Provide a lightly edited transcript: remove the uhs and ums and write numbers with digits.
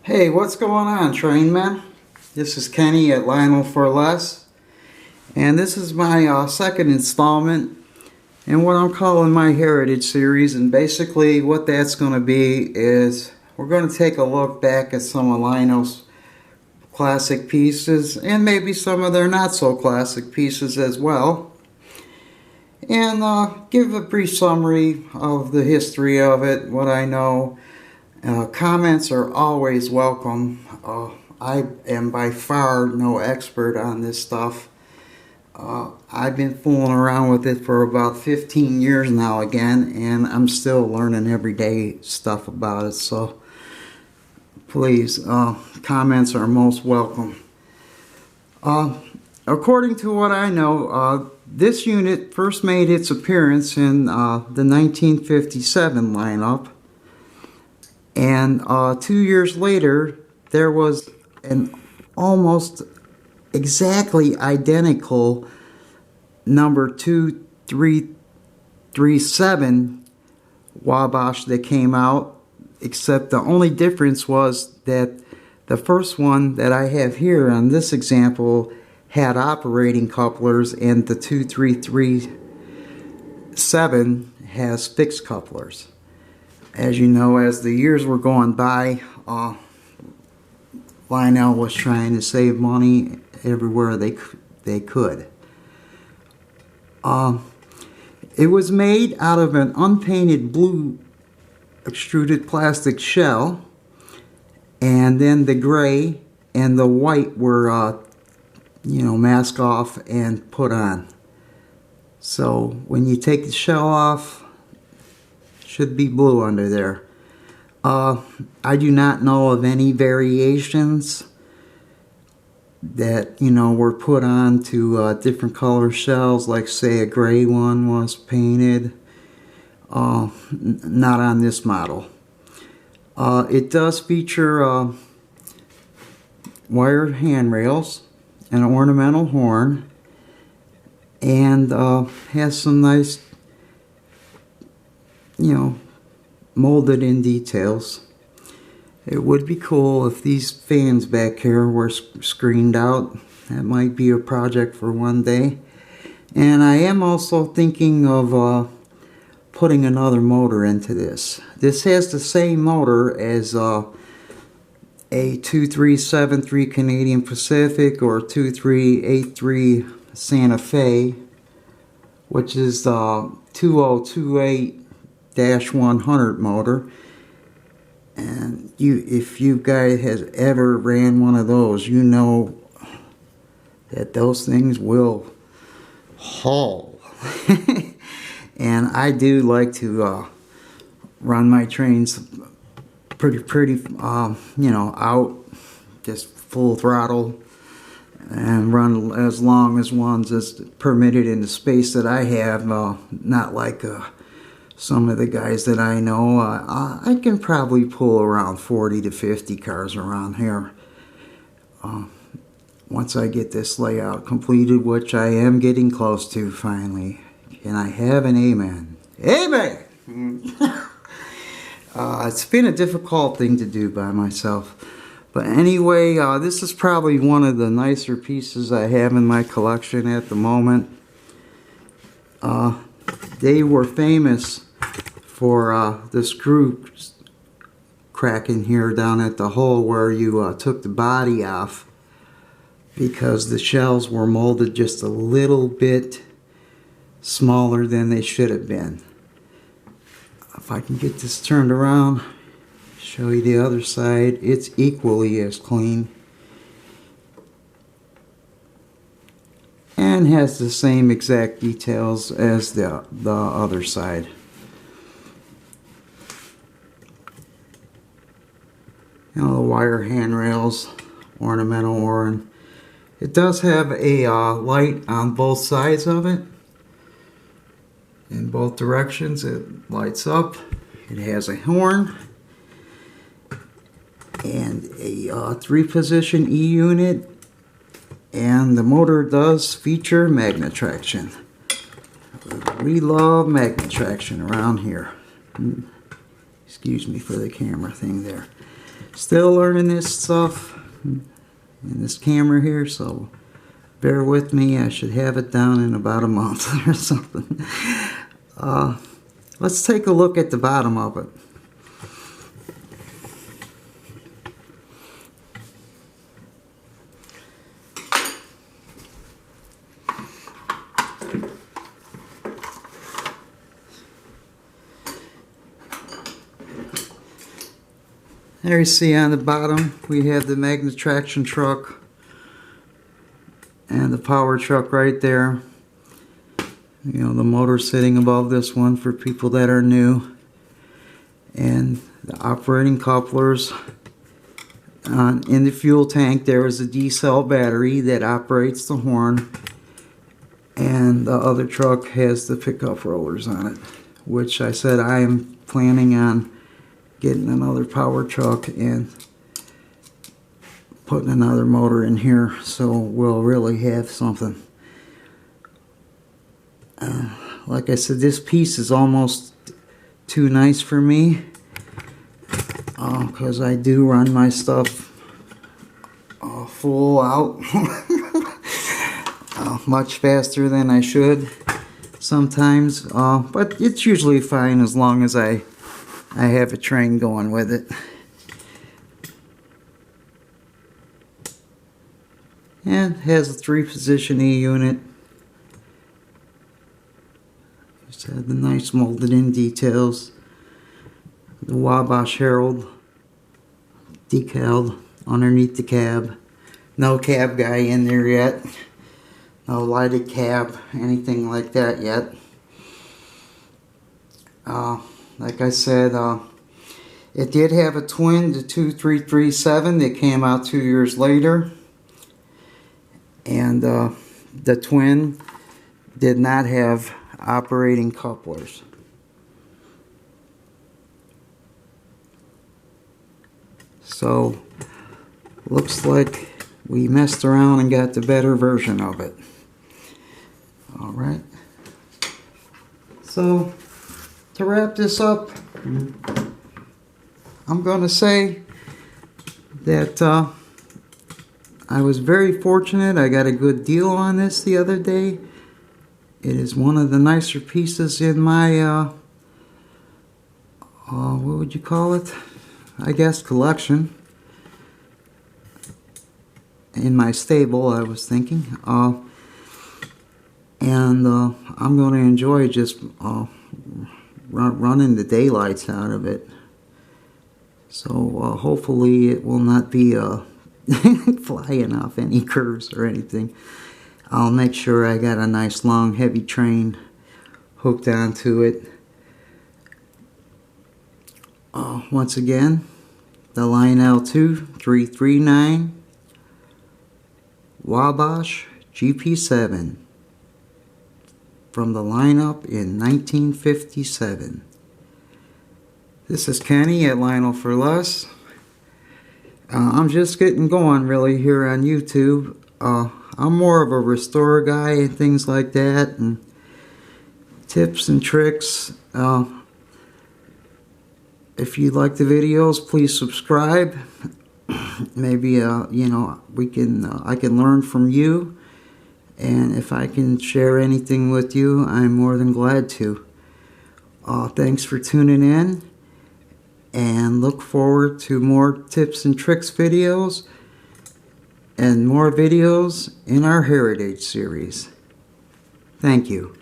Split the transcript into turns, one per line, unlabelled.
Hey, what's going on, train man? This is Kenny at Lionel for Less, and this is my second installment in what I'm calling my Heritage series. And basically what that's going to be is we're going to take a look back at some of Lionel's classic pieces and maybe some of their not so classic pieces as well, and give a brief summary of the history of it, what I know. Comments are always welcome. I am by far no expert on this stuff. I've been fooling around with it for about 15 years now again, and I'm still learning everyday stuff about it. So please, comments are most welcome. According to what I know, this unit first made its appearance in the 1957 lineup. And 2 years later, there was an almost exactly identical number 2337 Wabash that came out, except the only difference was that the first one that I have here on this example had operating couplers, and the 2337 has fixed couplers. As you know, as the years were going by, Lionel was trying to save money everywhere they could. It was made out of an unpainted blue extruded plastic shell, and then the gray and the white were, masked off and put on. So when you take the shell off, should be blue under there. I do not know of any variations that were put on to different color shells, like say a gray one was painted. Not on this model. It does feature wire handrails, an ornamental horn, and has some nice molded in details. It would be cool if these fans back here were screened out. That might be a project for one day. And I am also thinking of putting another motor into this. This has the same motor as a 2373 Canadian Pacific or 2383 Santa Fe, which is the 2028-100 motor. And if you guys has ever ran one of those, you know that those things will haul. And I do like to run my trains pretty out, just full throttle, and run as long as ones as permitted in the space that I have. Not like some of the guys that I know. I can probably pull around 40 to 50 cars around here. Once I get this layout completed, which I am getting close to finally. Can I have an amen? Amen! It's been a difficult thing to do by myself. But anyway, this is probably one of the nicer pieces I have in my collection at the moment. They were famous for the screw cracking here down at the hole where you took the body off, because the shells were molded just a little bit smaller than they should have been. If I can get this turned around, show you the other side. It's equally as clean and has the same exact details as the other side. The wire handrails, ornamental horn. It does have a light on both sides of it. In both directions it lights up. It has a horn and a 3-position E unit, and the motor does feature magnet traction. We love magnet traction around here. Excuse me for the camera thing there. Still learning this stuff in this camera here, so bear with me. I should have it down in about a month or something. Let's take a look at the bottom of it. There you see on the bottom we have the magnet traction truck and the power truck right there. You know, the motor sitting above this one for people that are new, and the operating couplers. In the fuel tank there is a D-cell battery that operates the horn, and the other truck has the pickup rollers on it, which I said I am planning on getting another power truck and putting another motor in here, so we'll really have something. Like I said, this piece is almost too nice for me, because I do run my stuff full out much faster than I should sometimes, but it's usually fine as long as I have a train going with it. And it has a 3-position E unit. Just had the nice molded in details. The Wabash Herald decal underneath the cab. No cab guy in there yet. No lighted cab, anything like that yet. Like I said, it did have a twin, the 2337, that came out 2 years later. And the twin did not have operating couplers. So, looks like we messed around and got the better version of it. Alright. So, to wrap this up, I'm going to say that I was very fortunate. I got a good deal on this the other day. It is one of the nicer pieces in my, what would you call it? I guess collection. In my stable, I was thinking. And I'm going to enjoy just running the daylights out of it. So hopefully it will not be flying off any curves or anything. I'll make sure I got a nice long heavy train hooked onto it. Once again, the Lionel 2339 Wabash GP7 from the lineup in 1957. This is Kenny at Lionel for Less. I'm just getting going really here on YouTube. I'm more of a restorer guy and things like that, and tips and tricks. If you like the videos, please subscribe. Maybe you know, I can learn from you. And if I can share anything with you, I'm more than glad to. Thanks for tuning in, and look forward to more tips and tricks videos and more videos in our Heritage series. Thank you.